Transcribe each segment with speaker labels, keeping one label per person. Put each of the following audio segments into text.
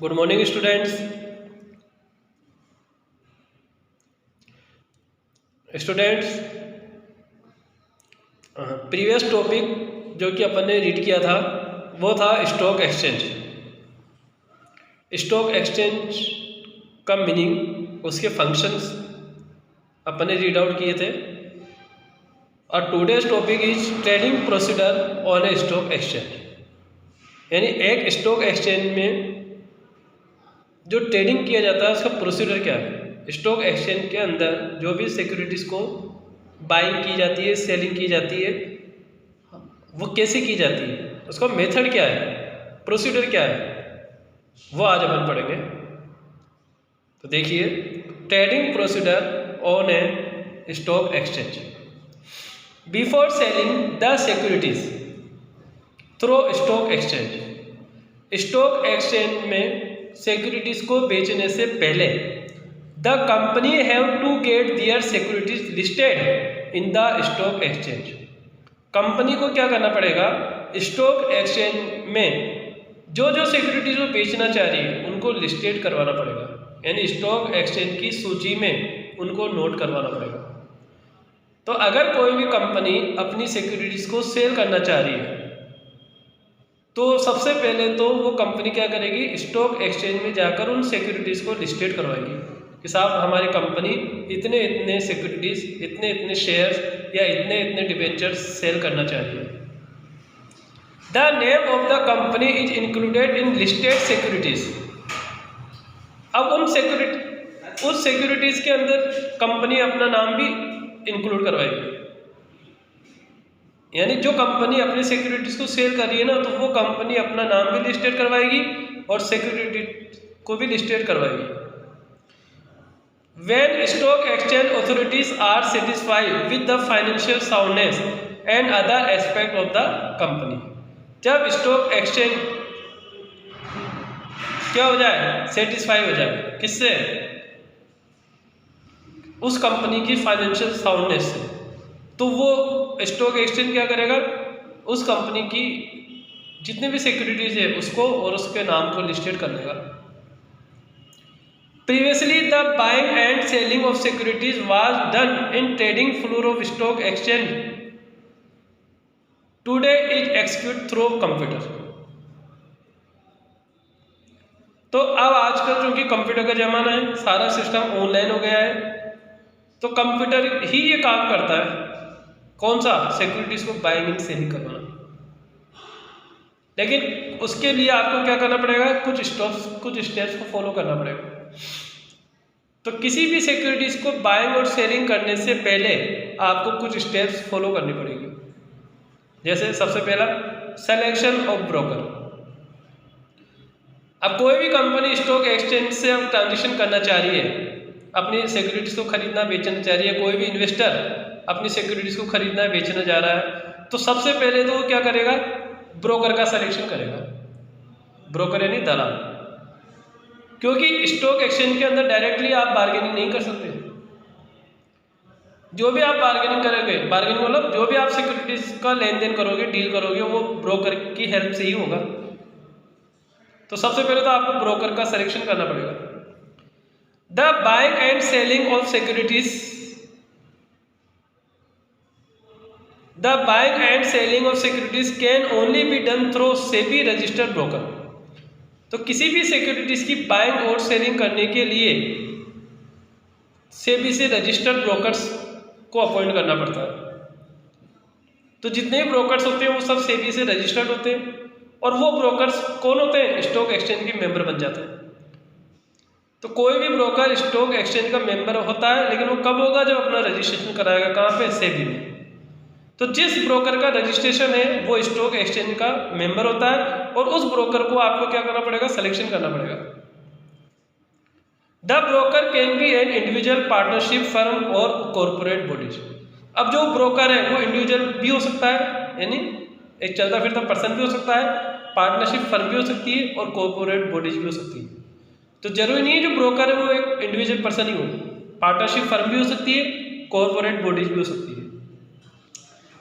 Speaker 1: Good morning students. Previous topic जो कि अपन ने रीड किया था वो था स्टॉक एक्सचेंज। स्टॉक एक्सचेंज का मीनिंग, उसके फंक्शंस अपन ने रीड आउट किए थे। और today's topic is trading procedure on a stock exchange, यानी एक स्टॉक एक्सचेंज में जो ट्रेडिंग किया जाता है उसका प्रोसीजर क्या है। स्टॉक एक्सचेंज के अंदर जो भी सिक्योरिटीज़ को बाइंग की जाती है, सेलिंग की जाती है, वो कैसे की जाती है, उसका मेथड क्या है, प्रोसीजर क्या है, वो आज अपन पढ़ेंगे। तो देखिए, trading procedure on a stock exchange. Before selling the securities through stock exchange, stock exchange में सिक्योरिटीज को बेचने से पहले the company have to get their securities listed in the stock exchange. Company को क्या करना पड़ेगा, स्टॉक एक्सचेंज में जो सिक्योरिटीज वो बेचना चाह रही है उनको लिस्टेड करवाना पड़ेगा, यानी स्टॉक एक्सचेंज की सूची में उनको नोट करवाना पड़ेगा। तो अगर कोई भी कंपनी अपनी सिक्योरिटीज को सेल करना चाह रही है तो सबसे पहले तो वो कंपनी क्या करेगी, स्टॉक एक्सचेंज में जाकर उन सिक्योरिटीज़ को लिस्टेड करवाएगी कि साहब हमारी कंपनी इतने इतने सिक्योरिटीज़, इतने इतने शेयर्स या इतने इतने डिबेंचर्स सेल करना चाह रही है। The name of the company is included in listed securities. अब उस सिक्योरिटीज़ के अंदर कंपनी अपना नाम भी इंक्लूड करवाएगी, यानी जो कंपनी अपनी सिक्योरिटीज को सेल कर रही है ना, तो वो कंपनी अपना नाम भी लिस्टेड करवाएगी और सिक्योरिटी को भी लिस्टेड करवाएगी। When stock exchange authorities are satisfied with the financial soundness and other aspect of the company, जब स्टॉक एक्सचेंज क्या हो जाए, सेटिस्फाई हो जाए, किससे, उस कंपनी की फाइनेंशियल साउंडनेस से, तो वो स्टॉक एक्सचेंज क्या करेगा, उस कंपनी की जितने भी सिक्योरिटीज है उसको और उसके नाम को लिस्टेड कर देगा। Previously the buying and selling of securities was done in trading floor of stock exchange, today is execute through computer. तो अब आजकल जो कि कंप्यूटर का जमाना है, सारा सिस्टम ऑनलाइन हो गया है, तो कंप्यूटर ही ये काम करता है, कौन सा, सिक्योरिटीज को बाइंग एंड सेलिंग करवाना। लेकिन उसके लिए आपको क्या करना पड़ेगा, कुछ स्टेप्स को फॉलो करना पड़ेगा। तो किसी भी सिक्योरिटीज को बाइंग और सेलिंग करने से पहले आपको कुछ स्टेप्स फॉलो करनी पड़ेगी। जैसे सबसे पहला, सिलेक्शन ऑफ ब्रोकर। अब कोई भी कंपनी स्टॉक एक्सचेंज से अब ट्रांजेक्शन करना चाह रही है, अपनी सिक्योरिटीज को खरीदना बेचना चाह रही है, कोई भी इन्वेस्टर अपनी सिक्योरिटीज को खरीदना बेचना जा रहा है, तो सबसे पहले तो वो क्या करेगा, ब्रोकर का सिलेक्शन करेगा। ब्रोकर यानी दलाल, क्योंकि स्टॉक एक्सचेंज के अंदर डायरेक्टली आप बार्गेनिंग नहीं कर सकते। जो भी आप बार्गेनिंग करोगे, बार्गेनिंग मतलब जो भी आप सिक्योरिटीज का लेन देन करोगे, डील करोगे, वो ब्रोकर की हेल्प से ही होगा। तो सबसे पहले तो आपको ब्रोकर का सिलेक्शन करना पड़ेगा। The buying and selling of securities, The buying and selling of securities can only be done through SEBI registered broker। तो किसी भी सिक्योरिटीज की बाइंग और सेलिंग करने के लिए सेबी से रजिस्टर्ड ब्रोकर्स को अपॉइंट करना पड़ता है। तो जितने भी ब्रोकर्स होते हैं वो सब सेबी से रजिस्टर्ड होते हैं, और वो ब्रोकर्स कौन होते हैं, स्टॉक एक्सचेंज के मेंबर बन जाते हैं। तो कोई भी ब्रोकर स्टॉक एक्सचेंज का मेंबर होता है, लेकिन वो कब होगा, जब अपना रजिस्ट्रेशन कराएगा, कहाँ पे, सेबी में। तो जिस ब्रोकर का रजिस्ट्रेशन है वो स्टॉक एक्सचेंज का मेंबर होता है, और उस ब्रोकर को आपको क्या करना पड़ेगा, सिलेक्शन करना पड़ेगा। The broker can be an individual, partnership, firm और कॉर्पोरेट बॉडीज। अब जो ब्रोकर है वो इंडिविजुअल भी हो सकता है, यानी एक चलता फिरता पर्सन भी हो सकता है, पार्टनरशिप फर्म भी हो सकती है, और कॉर्पोरेट बॉडीज भी हो सकती है। तो जरूरी नहीं है जो ब्रोकर है वो एक इंडिविजुअल पर्सन ही हो, पार्टनरशिप फर्म भी हो सकती है, कॉर्पोरेट बॉडीज भी हो सकती है।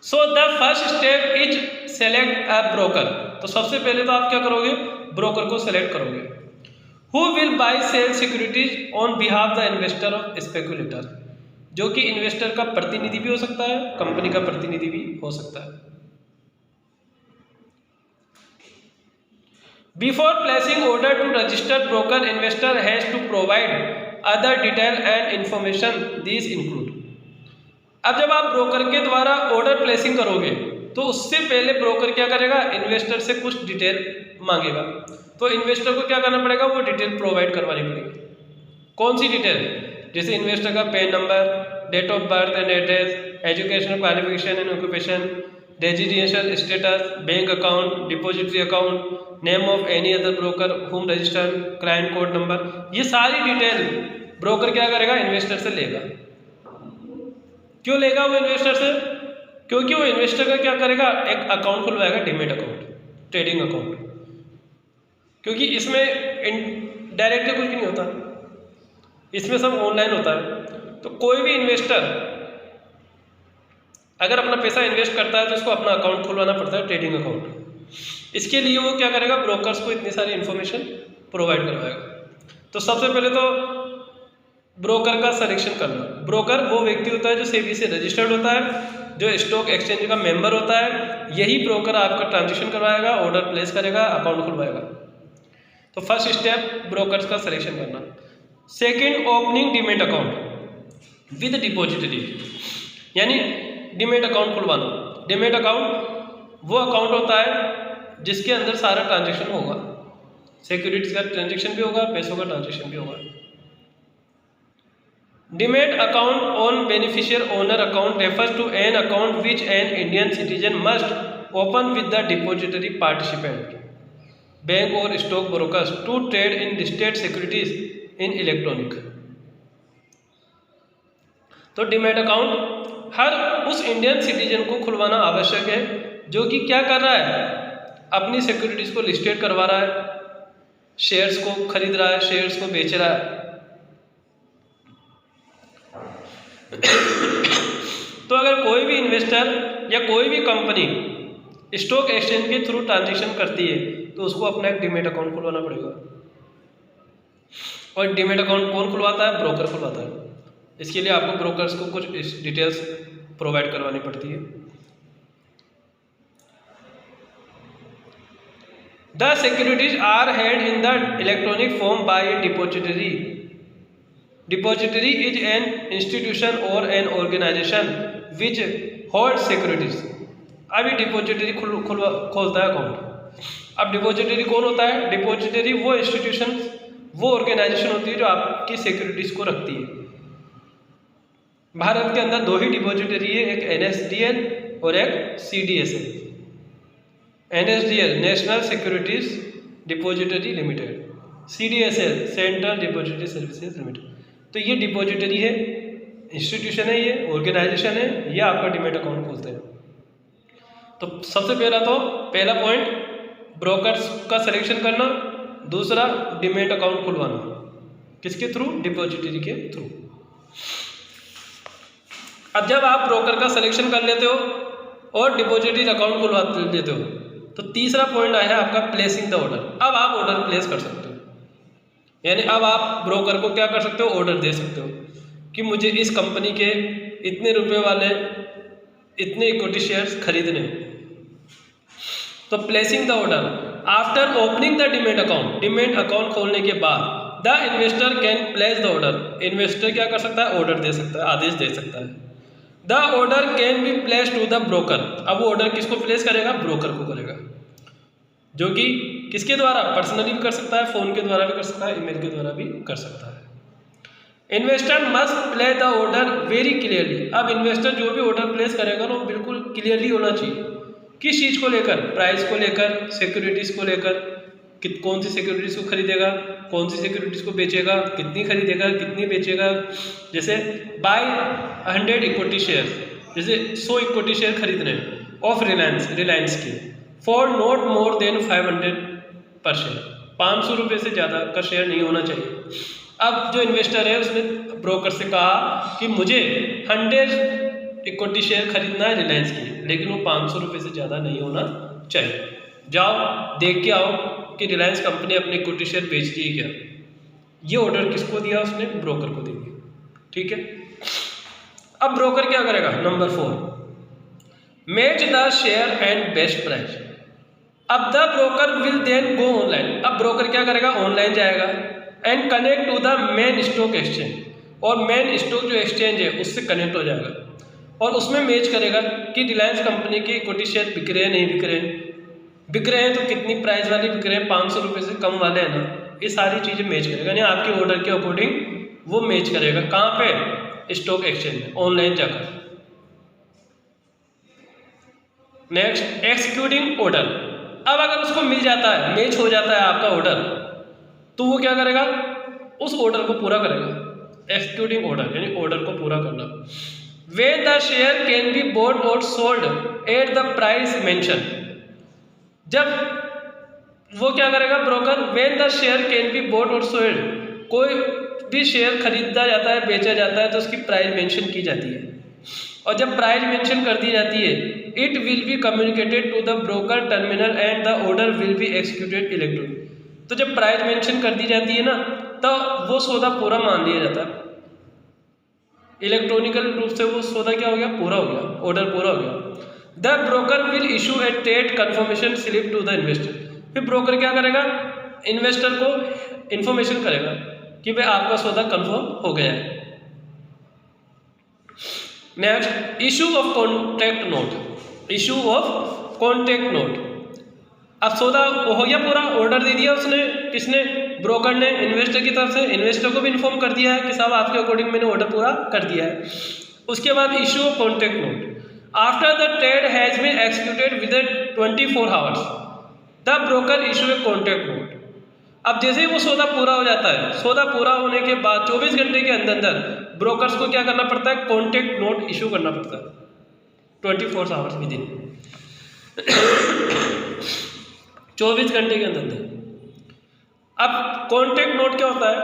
Speaker 1: So the first step is select a broker. तो सबसे पहले तो आप क्या करोगे, ब्रोकर को सेलेक्ट करोगे। Who will buy sell securities on behalf the investor of speculator, जो कि इन्वेस्टर का प्रतिनिधि भी हो सकता है, कंपनी का प्रतिनिधि भी हो सकता है। Before placing order to registered broker, investor has to provide other detail and information. These include. अब जब आप ब्रोकर के द्वारा ऑर्डर प्लेसिंग करोगे तो उससे पहले ब्रोकर क्या करेगा, इन्वेस्टर से कुछ डिटेल मांगेगा। तो इन्वेस्टर को क्या करना पड़ेगा, वो डिटेल प्रोवाइड करवानी पड़ेगी। कौन सी डिटेल, जैसे इन्वेस्टर का PAN number, date of birth and address, educational qualification and occupation, residential status, bank account, depository account, name of any other broker home registered, client code number, ये सारी detail broker क्या करेगा, investor से लेगा। क्यों लेगा वो इन्वेस्टर से, क्योंकि वो इन्वेस्टर का क्या करेगा, एक अकाउंट खुलवाएगा, डीमैट अकाउंट, ट्रेडिंग अकाउंट, क्योंकि इसमें डायरेक्टली कुछ भी नहीं होता, इसमें सब ऑनलाइन होता है। तो कोई भी इन्वेस्टर अगर अपना पैसा इन्वेस्ट करता है तो उसको अपना अकाउंट खुलवाना पड़ता है, ट्रेडिंग अकाउंट। इसके लिए वो क्या करेगा, ब्रोकर्स को इतनी सारी इन्फॉर्मेशन प्रोवाइड करवाएगा। तो सबसे पहले तो ब्रोकर का सिलेक्शन करना। ब्रोकर वो व्यक्ति होता है जो सेबी से रजिस्टर्ड होता है, जो स्टॉक एक्सचेंज का मेंबर होता है। यही ब्रोकर आपका ट्रांजेक्शन करवाएगा, ऑर्डर प्लेस करेगा, अकाउंट खुलवाएगा। तो फर्स्ट स्टेप ब्रोकर्स का सिलेक्शन करना। Second, opening demat account with depository, यानी डीमैट अकाउंट खुलवाना। डीमैट अकाउंट वो अकाउंट होता है जिसके अंदर सारा ट्रांजैक्शन होगा, सिक्योरिटीज का ट्रांजैक्शन भी होगा, पैसों का ट्रांजैक्शन भी होगा। Demat account on beneficiary owner account refers to an account which an Indian citizen must open with the depository participant bank और stock brokers to trade in listed securities in electronic. तो demat account हर उस Indian citizen को खुलवाना आवश्यक है जो कि क्या कर रहा है, अपनी सिक्योरिटीज को लिस्टेड करवा रहा है, शेयर्स को खरीद रहा है, शेयर्स को बेच रहा है। तो अगर कोई भी इन्वेस्टर या कोई भी कंपनी स्टॉक एक्सचेंज के थ्रू ट्रांजैक्शन करती है तो उसको अपना एक डीमैट अकाउंट खुलवाना पड़ेगा। और डीमैट अकाउंट कौन खुलवाता है, ब्रोकर खुलवाता है। इसके लिए आपको ब्रोकर्स को कुछ डिटेल्स प्रोवाइड करवानी पड़ती है। The securities are held in the electronic form by a depository. Depository is an institution और an organization which hold securities. अभी डिपॉजिटरी खोलता है अकाउंट। अब डिपॉजिटरी कौन होता है, डिपॉजिटरी वो इंस्टीट्यूशन, वो ऑर्गेनाइजेशन होती है जो आपकी सिक्योरिटीज को रखती है। भारत के अंदर दो ही डिपॉजिटरी है, एक NSDL और एक CDSL। NSDL national securities depository limited, CDSL central depository services limited. तो ये डिपॉजिटरी है, इंस्टीट्यूशन है, ये ऑर्गेनाइजेशन है, ये आपका डीमैट अकाउंट खोलते हैं। तो सबसे पहला पॉइंट ब्रोकर्स का सिलेक्शन करना, दूसरा डीमैट अकाउंट खुलवाना। किसके थ्रू, डिपॉजिटरी के थ्रू। अब जब आप ब्रोकर का सिलेक्शन कर लेते हो और डिपॉजिटरी अकाउंट खुलवा लेते हो तो तीसरा पॉइंट आया है आपका प्लेसिंग द ऑर्डर। अब आप ऑर्डर प्लेस कर सकते हो, यानी अब आप ब्रोकर को क्या कर सकते हो, ऑर्डर दे सकते हो कि मुझे इस कंपनी के इतने रुपए वाले इतने इक्विटी शेयर्स खरीदने हो। तो placing the order after opening the demat account. Demat account खोलने के बाद the investor can place the order. Investor क्या कर सकता है, ऑर्डर दे सकता है, आदेश दे सकता है। The order can be place to the broker. अब वो ऑर्डर किसको प्लेस करेगा, ब्रोकर को करेगा, जो कि किसके द्वारा, पर्सनली भी कर सकता है, फोन के द्वारा भी कर सकता है, ईमेल के द्वारा भी कर सकता है। Investor must play the order very clearly. अब इन्वेस्टर जो भी ऑर्डर प्लेस करेगा ना वो बिल्कुल क्लियरली होना चाहिए। किस चीज़ को लेकर, प्राइस को लेकर, सिक्योरिटीज को लेकर, कौन सी सिक्योरिटीज को खरीदेगा, कौन सी सिक्योरिटीज को बेचेगा, कितनी खरीदेगा, कितनी बेचेगा। जैसे बाय 100 इक्विटी शेयर, जैसे 100 इक्विटी शेयर खरीदने ऑफ रिलायंस के फॉर नॉट मोर देन 500 पर शेयर। 500 रुपये से ज़्यादा का शेयर नहीं होना चाहिए। अब जो इन्वेस्टर है उसने ब्रोकर से कहा कि मुझे 100 इक्विटी शेयर खरीदना है रिलायंस की, लेकिन वो 500 रुपये से ज़्यादा नहीं होना चाहिए। जाओ देख के आओ कि रिलायंस कंपनी अपने इक्विटी शेयर बेचती है क्या। ये ऑर्डर किसको दिया उसने? ब्रोकर को दे दिया। ठीक है, अब ब्रोकर क्या करेगा? Number 4, match the share and best price. अब the broker will then go online. अब ब्रोकर क्या करेगा? ऑनलाइन जाएगा and connect to the main stock exchange, और मेन स्टॉक जो एक्सचेंज है उससे कनेक्ट हो जाएगा और उसमें मैच करेगा कि रिलायंस कंपनी के इक्विटी शेयर बिक रहे हैं, नहीं बिक रहे हैं, बिक रहे हैं तो कितनी प्राइस वाले बिक रहे हैं, 500 रुपये से कम वाले हैं ना, ये सारी चीज़ें मैच करेगा। यानी आपके ऑर्डर के अकॉर्डिंग वो मैच करेगा। कहाँ पे? स्टॉक एक्सचेंज में, ऑनलाइन जाकर। Next, executing order. अब अगर उसको मिल जाता है, मैच हो जाता है आपका ऑर्डर, तो वो क्या करेगा? उस ऑर्डर को पूरा करेगा। एक्सिक्यूटिंग ऑर्डर यानी ऑर्डर को पूरा करना। When the share can be bought और sold at the price mention. जब वो क्या करेगा broker? When the share can be bought और सोल्ड, कोई भी शेयर खरीदा जाता है, बेचा जाता है तो उसकी प्राइस मेंशन की जाती है, और जब प्राइस मेंशन कर दी जाती है, it will be communicated to the broker terminal and the order will be executed electronic. तो जब प्राइस मेंशन कर दी जाती है ना, तो वो सौदा पूरा मान लिया जाता है। इलेक्ट्रॉनिकल रूप से वो सौदा क्या हो गया? पूरा हो गया, ऑर्डर पूरा हो गया। The broker will issue a trade confirmation slip to the investor. फिर ब्रोकर क्या करेगा? इन्वेस्टर को इन्फॉर्मेशन करेगा कि भाई आपका सौदा कन्फर्म हो गया है। Next, issue of contract note. Issue of contract note. अब सौदा हो गया पूरा, ऑर्डर दे दिया उसने, किसने? ब्रोकर ने इन्वेस्टर की तरफ से। इन्वेस्टर को भी इन्फॉर्म कर दिया है कि साहब आपके अकॉर्डिंग मैंने ऑर्डर पूरा कर दिया है। उसके बाद issue of contract note. After the trade has been executed with 24 hours the broker issue a contract note. अब जैसे ही वो सौदा पूरा हो जाता है, सौदा पूरा होने के बाद 24 घंटे के अंदर अंदर ब्रोकर्स को क्या करना पड़ता है? कॉन्ट्रैक्ट नोट इशू करना पड़ता है 24 आवर्स विद इन 24 घंटे के अंदर अंदर। अब कॉन्ट्रैक्ट नोट क्या होता है?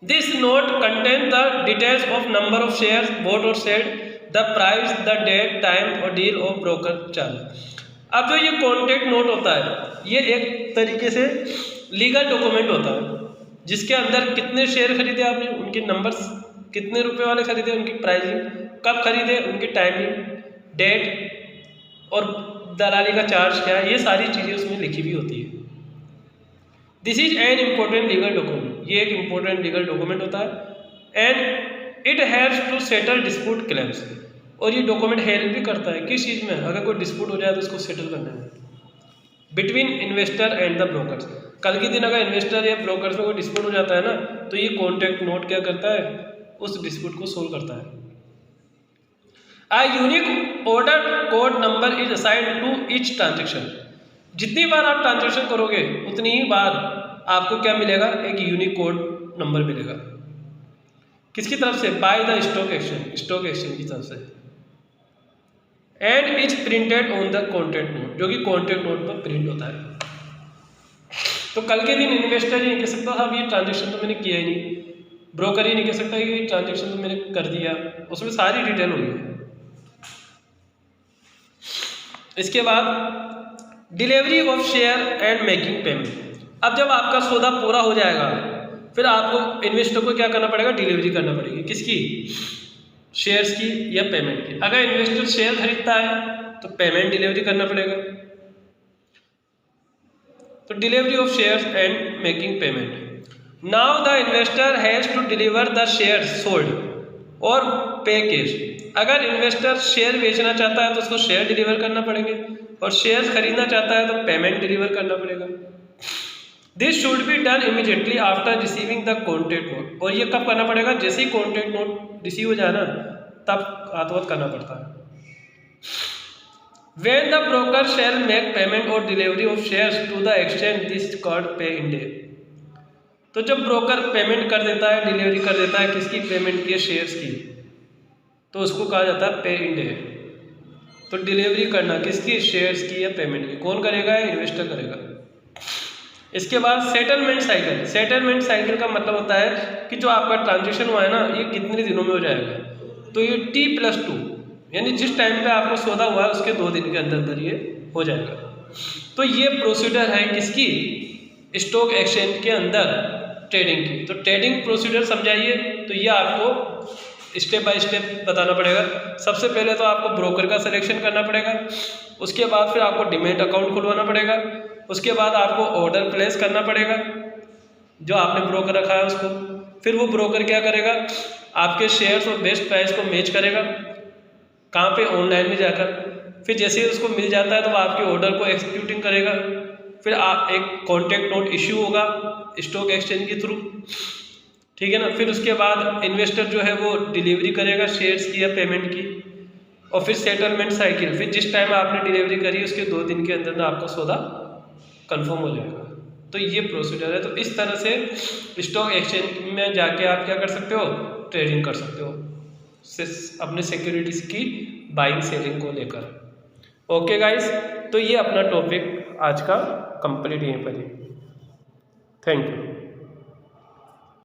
Speaker 1: This note contain the details of number of shares bought और sold, the price, the date, time और डील ऑफ ब्रोकर चार्ज। अब जो ये कॉन्ट्रैक्ट नोट होता है, ये एक तरीके से लीगल डॉक्यूमेंट होता है जिसके अंदर कितने शेयर खरीदे आपने, उनके नंबर्स, कितने रुपए वाले खरीदे, उनकी प्राइसिंग, कब खरीदे, उनकी टाइमिंग, डेट और दलाली का चार्ज क्या है, ये सारी चीज़ें उसमें लिखी हुई होती है। This is an important legal document. ये एक इम्पोर्टेंट लीगल डॉक्यूमेंट होता है and it helps to settle dispute claims. और ये डॉक्यूमेंट हेल्प भी करता है किस चीज़ में? अगर कोई डिस्प्यूट हो जाए तो उसको सेटल करने में, between investor and the brokers. कल के दिन अगर इन्वेस्टर या ब्रोकर्स में कोई डिस्प्यूट हो जाता है ना, तो ये कॉन्ट्रैक्ट नोट क्या करता है? उस डिस्प्यूट को सोल्व करता है। A unique order code number is assigned to each transaction। जितनी बार आप ट्रांजेक्शन करोगे उतनी ही बार आपको क्या मिलेगा? एक यूनिक कोड नंबर मिलेगा। किसकी तरफ से? By the stock exchange, stock exchange की तरफ से। And is printed on the contract note, जो कि कॉन्ट्रैक्ट नोट पर प्रिंट होता है। तो कल के दिन इन्वेस्टर ये नहीं कह सकता साहब ये ट्रांजेक्शन तो मैंने किया ही नहीं, ब्रोकर ही नहीं कह सकता कि ये ट्रांजेक्शन तो मैंने कर दिया, उसमें सारी डिटेल होगी। इसके बाद delivery of share and making payment. अब जब आपका सौदा पूरा हो जाएगा, फिर आपको इन्वेस्टर को क्या करना पड़ेगा? डिलीवरी करना पड़ेगी। किसकी? शेयर्स की या पेमेंट की। अगर इन्वेस्टर शेयर खरीदता है तो पेमेंट डिलीवरी करना पड़ेगा। तो delivery of shares and making payment. Now the investor has to deliver the share sold और पे कैश। अगर इन्वेस्टर शेयर बेचना चाहता है तो उसको शेयर डिलीवर करना पड़ेंगे, और शेयर खरीदना चाहता है तो पेमेंट डिलीवर करना पड़ेगा। This should be done immediately after receiving the contract note. और ये कब करना पड़ेगा? जैसे ही कॉन्ट्रैक्ट नोट रिसीव हो जाए ना, तब हाथों करना पड़ता है। When the broker shall make payment or delivery of shares to the exchange, this is called pay in day। तो जब ब्रोकर पेमेंट कर देता है, डिलीवरी कर देता है, किसकी पेमेंट की? शेयर्स की, तो उसको कहा जाता है पे इन डे। तो डिलीवरी करना किसकी? शेयर्स की या पेमेंट की। कौन करेगा? इन्वेस्टर करेगा। इसके बाद सेटलमेंट साइकिल। सेटलमेंट साइकिल का मतलब होता है कि जो आपका ट्रांजेक्शन हुआ है ना, ये कितने दिनों में हो जाएगा। तो ये T+2 यानी जिस टाइम पे आपको सौदा हुआ है उसके 2 दिन के अंदर अंदर ये हो जाएगा। तो ये प्रोसीजर है किसकी? स्टॉक एक्सचेंज के अंदर ट्रेडिंग की। तो ट्रेडिंग प्रोसीजर समझाइए, तो ये आपको स्टेप बाय स्टेप बताना पड़ेगा। सबसे पहले तो आपको ब्रोकर का सिलेक्शन करना पड़ेगा, उसके बाद फिर आपको डीमैट अकाउंट खुलवाना पड़ेगा, उसके बाद आपको ऑर्डर प्लेस करना पड़ेगा जो आपने ब्रोकर रखा है उसको। फिर वो ब्रोकर क्या करेगा, आपके शेयर्स और बेस्ट प्राइस को मैच करेगा, कहाँ पे, ऑनलाइन में जाकर। फिर जैसे ही उसको मिल जाता है तो वो आपके ऑर्डर को एग्जीक्यूटिंग करेगा। फिर आप एक कॉन्ट्रैक्ट नोट इश्यू होगा स्टॉक एक्सचेंज के थ्रू, ठीक है ना। फिर उसके बाद इन्वेस्टर जो है वो डिलीवरी करेगा शेयर्स की या पेमेंट की, और फिर सेटलमेंट साइकिल, फिर जिस टाइम आपने डिलीवरी करी उसके 2 दिन के अंदर आपका सौदा कंफर्म हो जाएगा। तो ये प्रोसीजर है। तो इस तरह से स्टॉक एक्सचेंज में जाके आप क्या कर सकते हो, ट्रेडिंग कर सकते हो अपने सिक्योरिटीज की बाइंग सेलिंग को लेकर। ओके गाइस, तो ये अपना टॉपिक आज का कंप्लीट यहीं पर ही। Thank you.